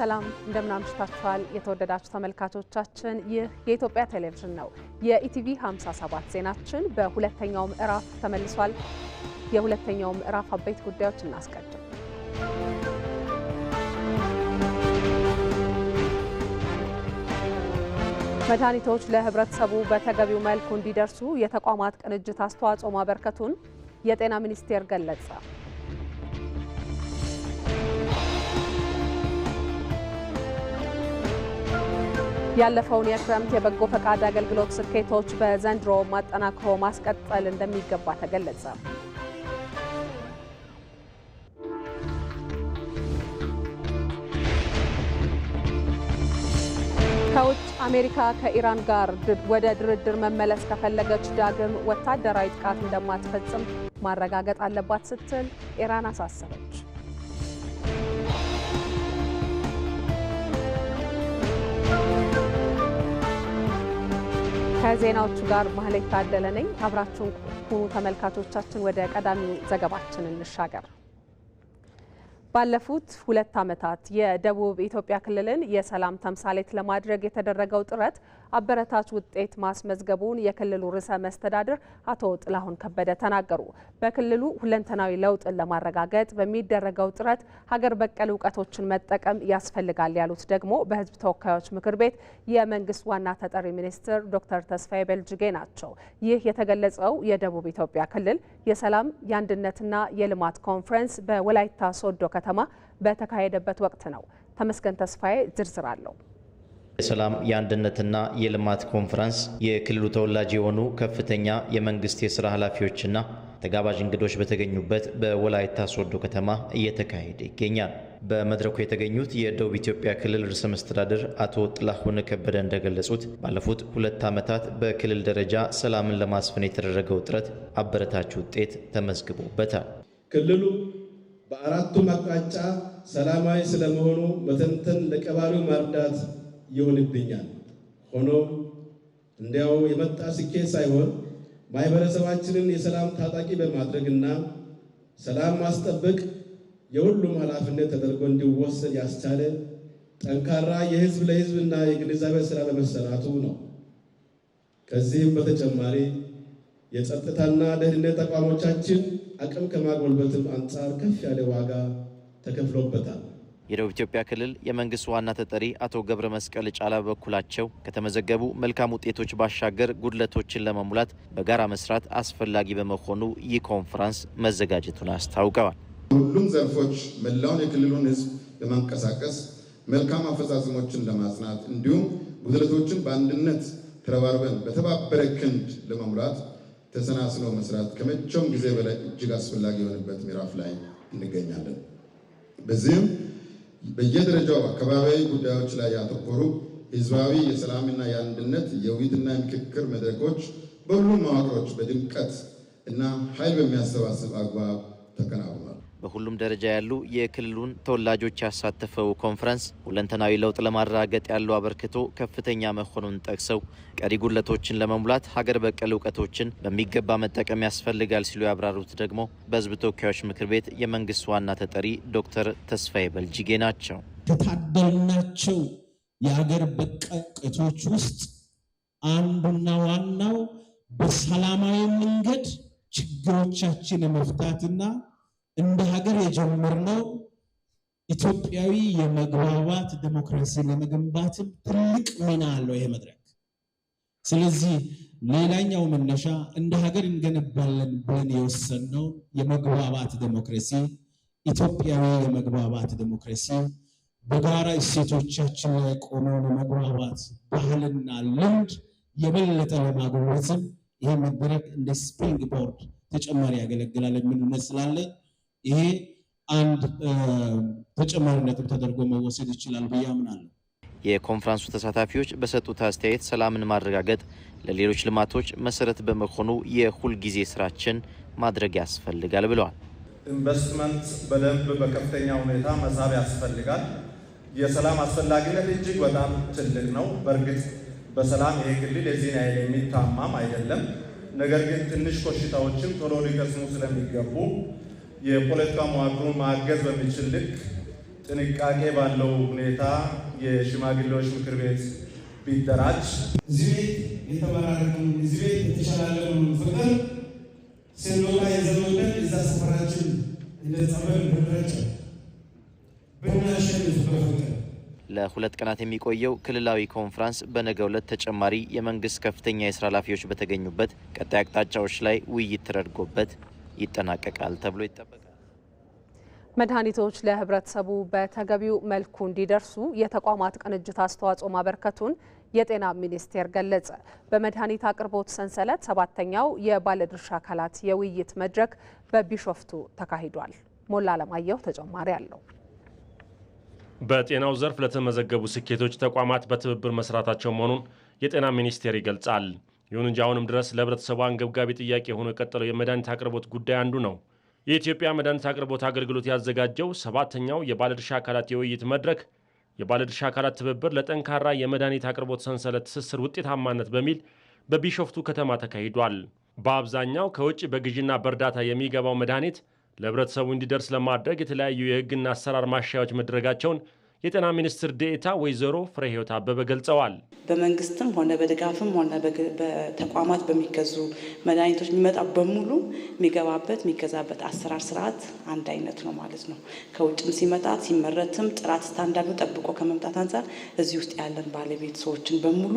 ሰላም እንደምን አምሽታችኋል የተወደዳችሁ ተመልካቾቻችን ይህ የኢትዮጵያ ቴሌቪዥን ነው የኢቲቪ 57 ዜናችን በሁለተኛው ምዕራፍ ተመልሷል የሁለተኛው ምዕራፍ አበይት ጉዳዮች እናስቀድም መድኃኒቶች ለህብረተሰቡ በተገቢው መልኩ እንዲደርሱ የተቋማት ቅንጅት አስተዋጽኦ ማበርከቱን የጤና ሚኒስቴር ገለጸ ያለፈውን የክረምት የበጎ ፈቃድ አገልግሎት ስኬቶች በዘንድሮ ማጠናከር ማስቀጠል እንደሚገባ ተገለጸ። ከውጭ አሜሪካ ከኢራን ጋር ወደ ድርድር መመለስ ከፈለገች ዳግም ወታደራዊ ጥቃት እንደማትፈጽም ማረጋገጥ አለባት ስትል ኢራን አሳሰበች። ከዜናዎቹ ጋር ማህሌት ታደለ ነኝ። አብራችሁን ሁኑ ተመልካቾቻችን። ወደ ቀዳሚው ዘገባችን እንሻገር። ባለፉት 2 ዓመታት የደቡብ ኢትዮጵያ ክልልን የሰላም ተምሳሌት ለማድረግ የተደረገው ጥረት አበረታች ውጤት ማስመዝገቡን የክልሉ ርዕሰ መስተዳድር አቶ ጥላሁን ከበደ ተናገሩ። በክልሉ ሁለንተናዊ ለውጥን ለማረጋገጥ በሚደረገው ጥረት ሀገር በቀል እውቀቶችን መጠቀም ያስፈልጋል ያሉት ደግሞ በሕዝብ ተወካዮች ምክር ቤት የመንግስት ዋና ተጠሪ ሚኒስትር ዶክተር ተስፋዬ በልጅጌ ናቸው። ይህ የተገለጸው የደቡብ ኢትዮጵያ ክልል የሰላም የአንድነትና የልማት ኮንፈረንስ በወላይታ ሶዶ ከተማ በተካሄደበት ወቅት ነው። ተመስገን ተስፋዬ ዝርዝር አለው። የሰላም የአንድነትና የልማት ኮንፈረንስ የክልሉ ተወላጅ የሆኑ ከፍተኛ የመንግስት የሥራ ኃላፊዎችና ተጋባዥ እንግዶች በተገኙበት በወላይታ ሶዶ ከተማ እየተካሄደ ይገኛል። በመድረኩ የተገኙት የደቡብ ኢትዮጵያ ክልል ርዕሰ መስተዳድር አቶ ጥላሁን ከበደ እንደገለጹት ባለፉት 2 ዓመታት በክልል ደረጃ ሰላምን ለማስፈን የተደረገው ጥረት አበረታች ውጤት ተመዝግቦበታል። ክልሉ በአራቱም አቅጣጫ ሰላማዊ ስለመሆኑ መተንተን ለቀባሪው ማርዳት ይሆንብኛል። ሆኖም እንዲያው የመጣ ስኬት ሳይሆን ማህበረሰባችንን የሰላም ታጣቂ በማድረግና ሰላም ማስጠበቅ የሁሉም ኃላፊነት ተደርጎ እንዲወሰድ ያስቻለ ጠንካራ የህዝብ ለህዝብና የግንዛቤ ስራ በመሰራቱ ነው። ከዚህም በተጨማሪ የጸጥታና ደህንነት ተቋሞቻችን አቅም ከማጎልበትም አንጻር ከፍ ያለ ዋጋ ተከፍሎበታል። የደቡብ ኢትዮጵያ ክልል የመንግስት ዋና ተጠሪ አቶ ገብረ መስቀል ጫላ በኩላቸው ከተመዘገቡ መልካም ውጤቶች ባሻገር ጉድለቶችን ለመሙላት በጋራ መስራት አስፈላጊ በመሆኑ ይህ ኮንፈረንስ መዘጋጀቱን አስታውቀዋል። ሁሉም ዘርፎች መላውን የክልሉን ህዝብ በማንቀሳቀስ መልካም አፈጻጸሞችን ለማጽናት እንዲሁም ጉድለቶችን በአንድነት ተረባርበን በተባበረ ክንድ ለመሙላት ተሰናስሎ መስራት ከመቼውም ጊዜ በላይ እጅግ አስፈላጊ የሆነበት ምዕራፍ ላይ እንገኛለን። በዚህም በየደረጃው አካባቢያዊ ጉዳዮች ላይ ያተኮሩ ህዝባዊ የሰላምና የአንድነት የውይይትና የምክክር መድረኮች በሁሉም መዋቅሮች በድምቀት እና ኃይል በሚያሰባስብ አግባብ ተከናውኗል። በሁሉም ደረጃ ያሉ የክልሉን ተወላጆች ያሳተፈው ኮንፈረንስ ሁለንተናዊ ለውጥ ለማረጋገጥ ያለው አበርክቶ ከፍተኛ መሆኑን ጠቅሰው ቀሪ ጉድለቶችን ለመሙላት ሀገር በቀል እውቀቶችን በሚገባ መጠቀም ያስፈልጋል ሲሉ ያብራሩት ደግሞ በሕዝብ ተወካዮች ምክር ቤት የመንግስት ዋና ተጠሪ ዶክተር ተስፋዬ በልጅጌ ናቸው። ከታደልናቸው የሀገር በቀል እውቀቶች ውስጥ አንዱና ዋናው በሰላማዊ መንገድ ችግሮቻችን መፍታትና እንደ ሀገር የጀመርነው ኢትዮጵያዊ የመግባባት ዲሞክራሲ ለመገንባት ትልቅ ሚና አለው ይሄ መድረክ። ስለዚህ ሌላኛው መነሻ እንደ ሀገር እንገነባለን ብለን የወሰንነው የመግባባት ዲሞክራሲ፣ ኢትዮጵያዊ የመግባባት ዲሞክራሲ በጋራ እሴቶቻችን ላይ ቆመው ለመግባባት ባህልና ልምድ የበለጠ ለማጎልበትም ይሄ መድረክ እንደ ስፕሪንግ ቦርድ ተጨማሪ ያገለግላል የሚል እምነት ስላለ ይሄ አንድ ተጨማሪ ነጥብ ተደርጎ መወሰድ ይችላል ብዬ አምናለሁ። የኮንፈረንሱ ተሳታፊዎች በሰጡት አስተያየት ሰላምን ማረጋገጥ ለሌሎች ልማቶች መሰረት በመሆኑ የሁል ጊዜ ስራችን ማድረግ ያስፈልጋል ብለዋል። ኢንቨስትመንት በደንብ በከፍተኛ ሁኔታ መሳብ ያስፈልጋል። የሰላም አስፈላጊነት እጅግ በጣም ትልቅ ነው። በእርግጥ በሰላም ይሄ ክልል የዚህን ያህል የሚታማም አይደለም። ነገር ግን ትንሽ ኮሽታዎችም ቶሎ ሊከስሙ ስለሚገቡ የፖለቲካ መዋቅሩን ማገዝ በሚችል ልክ ጥንቃቄ ባለው ሁኔታ የሽማግሌዎች ምክር ቤት ቢደራጅ እዚህ ቤት የተመራረቅን እዚህ ቤት የተሻላለውን ፍቅር ስንወጣ የዘመንን እዛ ሰፈራችን እንደጸበል ብንረጭ ብናሸንፍ በፍቅር ለ2 ቀናት የሚቆየው ክልላዊ ኮንፈረንስ በነገው ዕለት ተጨማሪ የመንግስት ከፍተኛ የስራ ኃላፊዎች በተገኙበት ቀጣይ አቅጣጫዎች ላይ ውይይት ተደርጎበት ይጠናቀቃል ተብሎ ይጠበቃል። መድኃኒቶች ለህብረተሰቡ በተገቢው መልኩ እንዲደርሱ የተቋማት ቅንጅት አስተዋጽኦ ማበርከቱን የጤና ሚኒስቴር ገለጸ። በመድኃኒት አቅርቦት ሰንሰለት 7ኛው የባለድርሻ አካላት የውይይት መድረክ በቢሾፍቱ ተካሂዷል። ሞላ አለማየሁ ተጨማሪ አለው። በጤናው ዘርፍ ለተመዘገቡ ስኬቶች ተቋማት በትብብር መስራታቸው መሆኑን የጤና ሚኒስቴር ይገልጻል። ይሁን እንጂ አሁንም ድረስ ለህብረተሰቡ አንገብጋቢ ጥያቄ ሆኖ የቀጠለው የመድኃኒት አቅርቦት ጉዳይ አንዱ ነው። የኢትዮጵያ መድኃኒት አቅርቦት አገልግሎት ያዘጋጀው 7ኛው የባለድርሻ አካላት የውይይት መድረክ የባለድርሻ አካላት ትብብር ለጠንካራ የመድኃኒት አቅርቦት ሰንሰለት ትስስር ውጤታማነት በሚል በቢሾፍቱ ከተማ ተካሂዷል። በአብዛኛው ከውጭ በግዥና በእርዳታ የሚገባው መድኃኒት ለህብረተሰቡ እንዲደርስ ለማድረግ የተለያዩ የህግና አሰራር ማሻሻያዎች መደረጋቸውን የጤና ሚኒስትር ዴኤታ ወይዘሮ ፍሬህይወት አበበ ገልጸዋል። በመንግስትም ሆነ በድጋፍም ሆነ በተቋማት በሚገዙ መድኃኒቶች የሚመጣ በሙሉ የሚገዛበት አሰራር ስርዓት አንድ አይነት ነው ማለት ነው። ከውጭም ሲመጣ ሲመረትም ጥራት ስታንዳርዱ ጠብቆ ከመምጣት አንጻር እዚህ ውስጥ ያለን ባለቤት ሰዎችን በሙሉ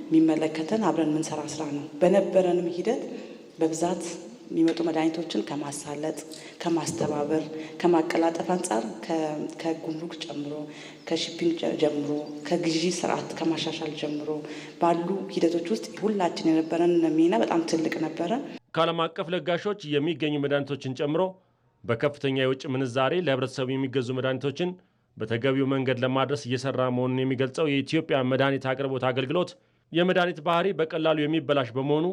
የሚመለከተን አብረን የምንሰራ ስራ ነው። በነበረንም ሂደት በብዛት የሚመጡ መድኃኒቶችን ከማሳለጥ፣ ከማስተባበር፣ ከማቀላጠፍ አንጻር ከጉምሩክ ጀምሮ ከሺፒንግ ጀምሮ ከግዢ ስርዓት ከማሻሻል ጀምሮ ባሉ ሂደቶች ውስጥ ሁላችን የነበረን ሚና በጣም ትልቅ ነበረ። ከዓለም አቀፍ ለጋሾች የሚገኙ መድኃኒቶችን ጨምሮ በከፍተኛ የውጭ ምንዛሬ ለህብረተሰቡ የሚገዙ መድኃኒቶችን በተገቢው መንገድ ለማድረስ እየሰራ መሆኑን የሚገልጸው የኢትዮጵያ መድኃኒት አቅርቦት አገልግሎት የመድኃኒት ባህሪ በቀላሉ የሚበላሽ በመሆኑ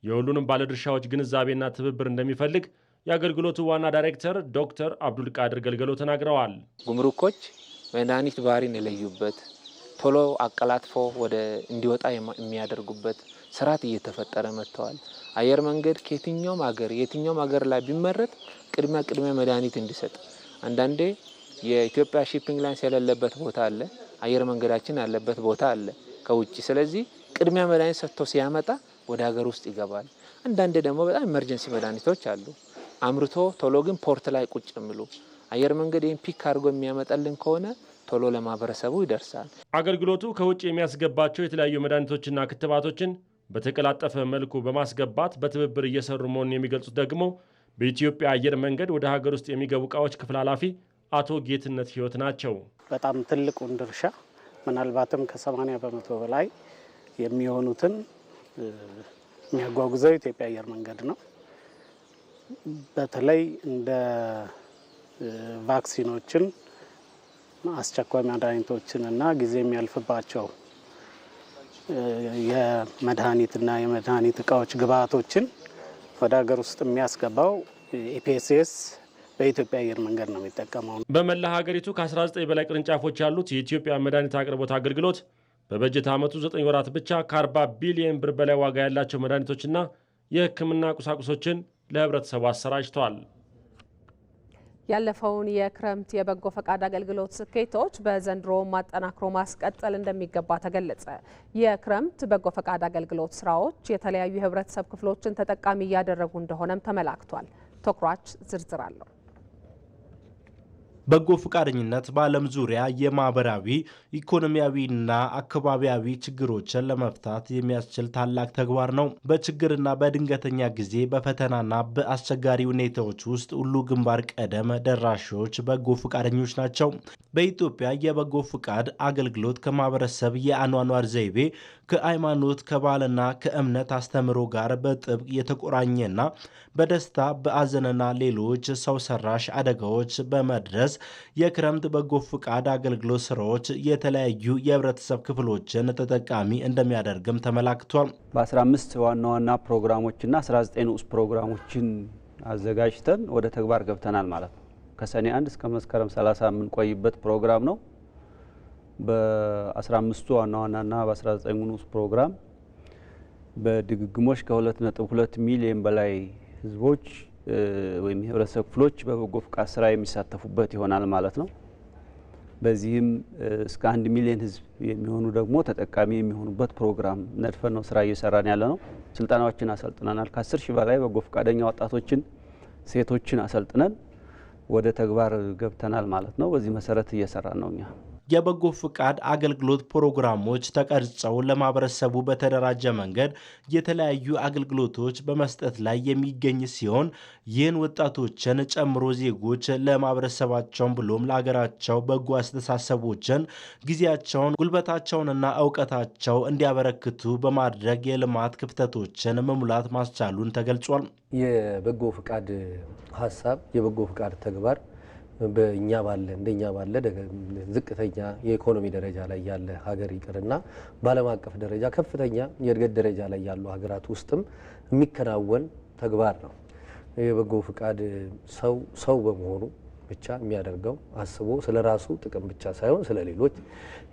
የሁሉንም ባለድርሻዎች ግንዛቤና ትብብር እንደሚፈልግ የአገልግሎቱ ዋና ዳይሬክተር ዶክተር አብዱልቃድር ገልገሎ ተናግረዋል። ጉምሩኮች መድኃኒት ባህሪን የለዩበት ቶሎ አቀላጥፎ ወደ እንዲወጣ የሚያደርጉበት ስርዓት እየተፈጠረ መጥተዋል። አየር መንገድ ከየትኛውም ሀገር ላይ ቢመረጥ ቅድሚያ መድኃኒት እንዲሰጥ አንዳንዴ የኢትዮጵያ ሺፒንግ ላይንስ የሌለበት ቦታ አለ፣ አየር መንገዳችን ያለበት ቦታ አለ ከውጭ። ስለዚህ ቅድሚያ መድኃኒት ሰጥቶ ሲያመጣ ወደ ሀገር ውስጥ ይገባል። አንዳንዴ ደግሞ በጣም ኢመርጀንሲ መድኃኒቶች አሉ አምርቶ ቶሎ ግን ፖርት ላይ ቁጭ የሚሉ አየር መንገድ ይህን ፒክ አድርጎ የሚያመጣልን ከሆነ ቶሎ ለማህበረሰቡ ይደርሳል። አገልግሎቱ ከውጭ የሚያስገባቸው የተለያዩ መድኃኒቶችና ክትባቶችን በተቀላጠፈ መልኩ በማስገባት በትብብር እየሰሩ መሆኑን የሚገልጹት ደግሞ በኢትዮጵያ አየር መንገድ ወደ ሀገር ውስጥ የሚገቡ እቃዎች ክፍል ኃላፊ አቶ ጌትነት ህይወት ናቸው። በጣም ትልቁን ድርሻ ምናልባትም ከ80 በመቶ በላይ የሚሆኑትን የሚያጓጉዘው የኢትዮጵያ አየር መንገድ ነው። በተለይ እንደ ቫክሲኖችን፣ አስቸኳይ መድኃኒቶችን እና ጊዜ የሚያልፍባቸው የመድኃኒትና የመድኃኒት እቃዎች ግብአቶችን ወደ ሀገር ውስጥ የሚያስገባው ኢፒኤስኤስ በኢትዮጵያ አየር መንገድ ነው የሚጠቀመው። በመላ ሀገሪቱ ከ19 በላይ ቅርንጫፎች ያሉት የኢትዮጵያ መድኃኒት አቅርቦት አገልግሎት በበጀት ዓመቱ 9 ወራት ብቻ ከ40 ቢሊዮን ብር በላይ ዋጋ ያላቸው መድኃኒቶችና የሕክምና ቁሳቁሶችን ለህብረተሰቡ አሰራጭተዋል። ያለፈውን የክረምት የበጎ ፈቃድ አገልግሎት ስኬቶች በዘንድሮ ማጠናክሮ ማስቀጠል እንደሚገባ ተገለጸ። የክረምት በጎ ፈቃድ አገልግሎት ስራዎች የተለያዩ የህብረተሰብ ክፍሎችን ተጠቃሚ እያደረጉ እንደሆነም ተመላክቷል። ተኩራች ዝርዝር አለው። በጎ ፈቃደኝነት በዓለም ዙሪያ የማህበራዊ ኢኮኖሚያዊና አካባቢያዊ ችግሮችን ለመፍታት የሚያስችል ታላቅ ተግባር ነው። በችግርና በድንገተኛ ጊዜ በፈተናና በአስቸጋሪ ሁኔታዎች ውስጥ ሁሉ ግንባር ቀደም ደራሾች በጎ ፈቃደኞች ናቸው። በኢትዮጵያ የበጎ ፈቃድ አገልግሎት ከማህበረሰብ የአኗኗር ዘይቤ፣ ከሃይማኖት፣ ከባህልና ከእምነት አስተምህሮ ጋር በጥብቅ የተቆራኘና በደስታ በአዘንና ሌሎች ሰው ሰራሽ አደጋዎች በመድረስ የክረምት በጎ ፈቃድ አገልግሎት ስራዎች የተለያዩ የህብረተሰብ ክፍሎችን ተጠቃሚ እንደሚያደርግም ተመላክቷል። በ15 ዋና ዋና ፕሮግራሞችና 19 ንዑስ ፕሮግራሞችን አዘጋጅተን ወደ ተግባር ገብተናል ማለት ነው። ከሰኔ 1 እስከ መስከረም 30 የምንቆይበት ፕሮግራም ነው። በ15 ዋና ዋናና በ19 ንዑስ ፕሮግራም በድግግሞሽ ከ2.2 ሚሊዮን በላይ ህዝቦች ወይም የህብረተሰብ ክፍሎች በበጎ ፈቃድ ስራ የሚሳተፉበት ይሆናል ማለት ነው። በዚህም እስከ 1 ሚሊዮን ህዝብ የሚሆኑ ደግሞ ተጠቃሚ የሚሆኑበት ፕሮግራም ነድፈን ነው ስራ እየሰራን ያለ ነው። ስልጠናዎችን አሰልጥነናል። ከ10 ሺህ በላይ በጎ ፈቃደኛ ወጣቶችን ሴቶችን አሰልጥነን ወደ ተግባር ገብተናል ማለት ነው። በዚህ መሰረት እየሰራን ነው እኛ። የበጎ ፍቃድ አገልግሎት ፕሮግራሞች ተቀርጸው ለማህበረሰቡ በተደራጀ መንገድ የተለያዩ አገልግሎቶች በመስጠት ላይ የሚገኝ ሲሆን ይህን ወጣቶችን ጨምሮ ዜጎች ለማህበረሰባቸውን ብሎም ለሀገራቸው በጎ አስተሳሰቦችን ጊዜያቸውን ጉልበታቸውንና እውቀታቸው እንዲያበረክቱ በማድረግ የልማት ክፍተቶችን መሙላት ማስቻሉን ተገልጿል። የበጎ ፍቃድ ሀሳብ የበጎ ፍቃድ ተግባር እንደኛ ባለ ዝቅተኛ የኢኮኖሚ ደረጃ ላይ ያለ ሀገር ይቅርና በዓለም አቀፍ ደረጃ ከፍተኛ የእድገት ደረጃ ላይ ያሉ ሀገራት ውስጥም የሚከናወን ተግባር ነው። የበጎ ፍቃድ ሰው በመሆኑ ብቻ የሚያደርገው አስቦ ስለራሱ ጥቅም ብቻ ሳይሆን ስለሌሎች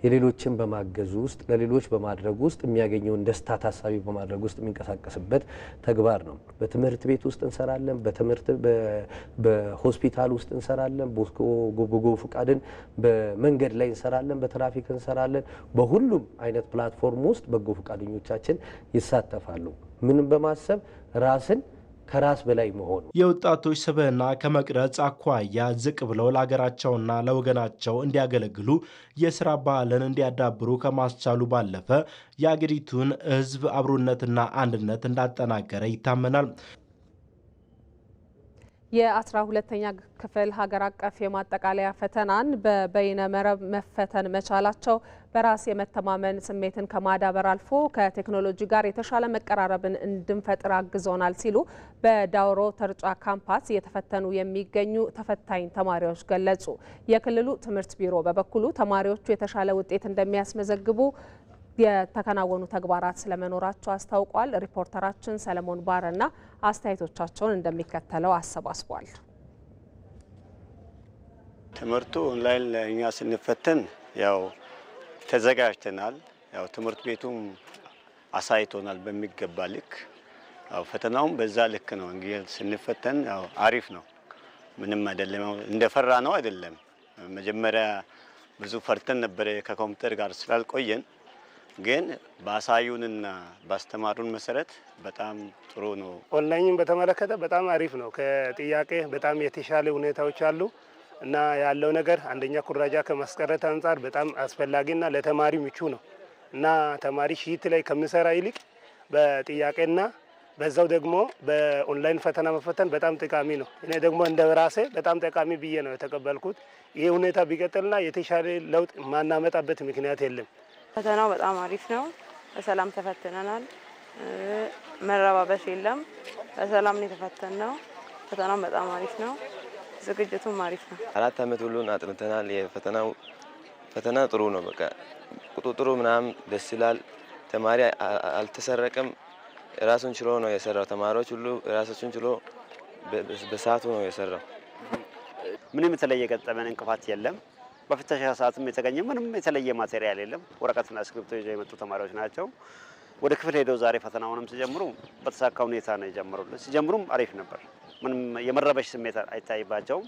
የሌሎችን በማገዙ ውስጥ ለሌሎች በማድረግ ውስጥ የሚያገኘውን ደስታ ታሳቢ በማድረግ ውስጥ የሚንቀሳቀስበት ተግባር ነው። በትምህርት ቤት ውስጥ እንሰራለን፣ በሆስፒታል ውስጥ እንሰራለን፣ በጎ ፍቃድን በመንገድ ላይ እንሰራለን፣ በትራፊክ እንሰራለን። በሁሉም አይነት ፕላትፎርም ውስጥ በጎ ፍቃደኞቻችን ይሳተፋሉ። ምንም በማሰብ ራስን ከራስ በላይ መሆኑ የወጣቶች ስብዕና ከመቅረጽ አኳያ ዝቅ ብለው ለሀገራቸውና ለወገናቸው እንዲያገለግሉ የስራ ባህልን እንዲያዳብሩ ከማስቻሉ ባለፈ የአገሪቱን ሕዝብ አብሮነትና አንድነት እንዳጠናከረ ይታመናል። የ12ኛ ክፍል ሀገር አቀፍ የማጠቃለያ ፈተናን በበይነ መረብ መፈተን መቻላቸው በራስ የመተማመን ስሜትን ከማዳበር አልፎ ከቴክኖሎጂ ጋር የተሻለ መቀራረብን እንድንፈጥር አግዞናል ሲሉ በዳውሮ ተርጫ ካምፓስ እየተፈተኑ የሚገኙ ተፈታኝ ተማሪዎች ገለጹ። የክልሉ ትምህርት ቢሮ በበኩሉ ተማሪዎቹ የተሻለ ውጤት እንደሚያስመዘግቡ የተከናወኑ ተግባራት ስለመኖራቸው አስታውቋል። ሪፖርተራችን ሰለሞን ባረና አስተያየቶቻቸውን እንደሚከተለው አሰባስቧል። ትምህርቱ ኦንላይን ለእኛ ስንፈተን ያው ተዘጋጅተናል። ያው ትምህርት ቤቱም አሳይቶናል በሚገባ ልክ። ያው ፈተናውም በዛ ልክ ነው። እንግዲህ ስንፈተን ያው አሪፍ ነው። ምንም አይደለም። እንደፈራ ነው አይደለም። መጀመሪያ ብዙ ፈርተን ነበር ከኮምፒውተር ጋር ስላልቆየን ግን ባሳዩንና ባስተማሩን መሰረት በጣም ጥሩ ነው። ኦንላይንን በተመለከተ በጣም አሪፍ ነው። ከጥያቄ በጣም የተሻለ ሁኔታዎች አሉ እና ያለው ነገር አንደኛ ኩራጃ ከማስቀረት አንጻር በጣም አስፈላጊና ለተማሪ ምቹ ነው እና ተማሪ ሺት ላይ ከሚሰራ ይልቅ በጥያቄና በዛው ደግሞ በኦንላይን ፈተና መፈተን በጣም ጠቃሚ ነው። እኔ ደግሞ እንደ ራሴ በጣም ጠቃሚ ብዬ ነው የተቀበልኩት። ይህ ሁኔታ ቢቀጥልና የተሻለ ለውጥ ማናመጣበት ምክንያት የለም። ፈተናው በጣም አሪፍ ነው። በሰላም ተፈትነናል። መረባበሽ የለም። በሰላም ነው የተፈተነው። ፈተናው በጣም አሪፍ ነው። ዝግጅቱም አሪፍ ነው። 4 ዓመት ሁሉን አጥንተናል። የፈተናው ፈተና ጥሩ ነው። በቃ ቁጥጥሩ ምናምን ደስ ይላል። ተማሪ አልተሰረቀም። ራሱን ችሎ ነው የሰራው። ተማሪዎች ሁሉ ራሳቸውን ችሎ በሰዓቱ ነው የሰራው። ምንም የተለየ ገጠመን እንቅፋት የለም። በፍተሻ ሰዓትም የተገኘ ምንም የተለየ ማቴሪያል የለም። ወረቀትና እስክሪብቶ ይዘው የመጡ ተማሪዎች ናቸው። ወደ ክፍል ሄደው ዛሬ ፈተናውንም ሲጀምሩ በተሳካ ሁኔታ ነው የጀመሩት። ሲጀምሩም አሪፍ ነበር። ምንም የመረበሽ ስሜት አይታይባቸውም።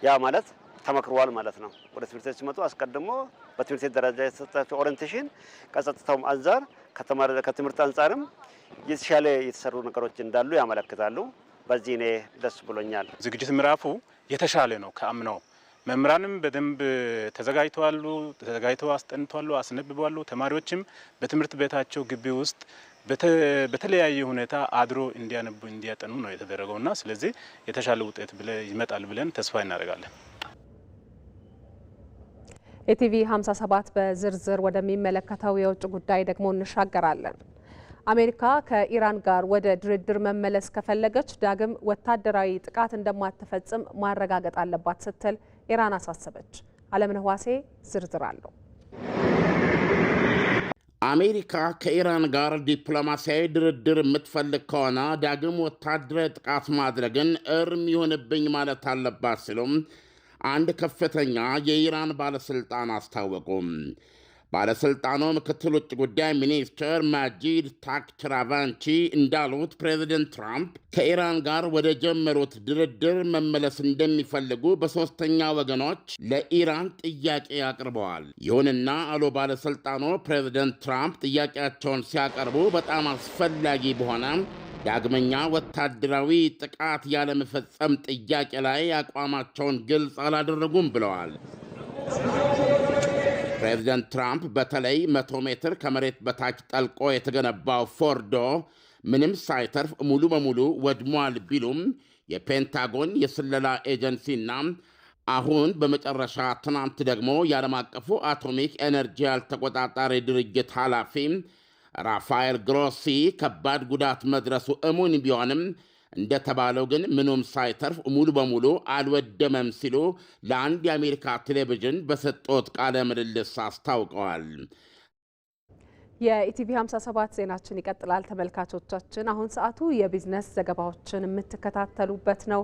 ያ ማለት ተመክሯል ማለት ነው። ወደ ትምህርት ቤት ሲመጡ አስቀድሞ በትምህርት ቤት ደረጃ የተሰጣቸው ኦሪንቴሽን ከጸጥታው አንጻር ከትምህርት አንጻርም የተሻለ የተሰሩ ነገሮች እንዳሉ ያመለክታሉ። በዚህ እኔ ደስ ብሎኛል። ዝግጅት ምዕራፉ የተሻለ ነው ከአምናው። መምህራንም በደንብ ተዘጋጅተው አስጠንቷሉ፣ አስነብቧሉ። ተማሪዎችም በትምህርት ቤታቸው ግቢ ውስጥ በተለያየ ሁኔታ አድሮ እንዲያነቡ እንዲያጠኑ ነው የተደረገውና ስለዚህ የተሻለ ውጤት ይመጣል ብለን ተስፋ እናደርጋለን። ኢቲቪ 57 በዝርዝር ወደሚመለከተው የውጭ ጉዳይ ደግሞ እንሻገራለን። አሜሪካ ከኢራን ጋር ወደ ድርድር መመለስ ከፈለገች ዳግም ወታደራዊ ጥቃት እንደማትፈጽም ማረጋገጥ አለባት ስትል ኢራን አሳሰበች። አለምነህ ዋሴ ዝርዝር አለው። አሜሪካ ከኢራን ጋር ዲፕሎማሲያዊ ድርድር የምትፈልግ ከሆነ ዳግም ወታደራዊ ጥቃት ማድረግን እርም ይሆንብኝ ማለት አለባት ሲሉም አንድ ከፍተኛ የኢራን ባለስልጣን አስታወቁም። ባለሥልጣኑ ምክትል ውጭ ጉዳይ ሚኒስትር ማጂድ ታክችራቫንቺ እንዳሉት ፕሬዚደንት ትራምፕ ከኢራን ጋር ወደ ጀመሩት ድርድር መመለስ እንደሚፈልጉ በሦስተኛ ወገኖች ለኢራን ጥያቄ አቅርበዋል። ይሁንና አሉ ባለሥልጣኑ ፕሬዚደንት ትራምፕ ጥያቄያቸውን ሲያቀርቡ በጣም አስፈላጊ በሆነ ዳግመኛ ወታደራዊ ጥቃት ያለመፈጸም ጥያቄ ላይ አቋማቸውን ግልጽ አላደረጉም ብለዋል። ፕሬዚደንት ትራምፕ በተለይ 100 ሜትር ከመሬት በታች ጠልቆ የተገነባው ፎርዶ ምንም ሳይተርፍ ሙሉ በሙሉ ወድሟል ቢሉም የፔንታጎን የስለላ ኤጀንሲና አሁን በመጨረሻ ትናንት ደግሞ የዓለም አቀፉ አቶሚክ ኤነርጂ ተቆጣጣሪ ድርጅት ኃላፊ ራፋኤል ግሮሲ ከባድ ጉዳት መድረሱ እሙን ቢሆንም እንደተባለው ግን ምንም ሳይተርፍ ሙሉ በሙሉ አልወደመም ሲሉ ለአንድ የአሜሪካ ቴሌቪዥን በሰጡት ቃለ ምልልስ አስታውቀዋል። የኢቲቪ 57 ዜናችን ይቀጥላል። ተመልካቾቻችን፣ አሁን ሰዓቱ የቢዝነስ ዘገባዎችን የምትከታተሉበት ነው።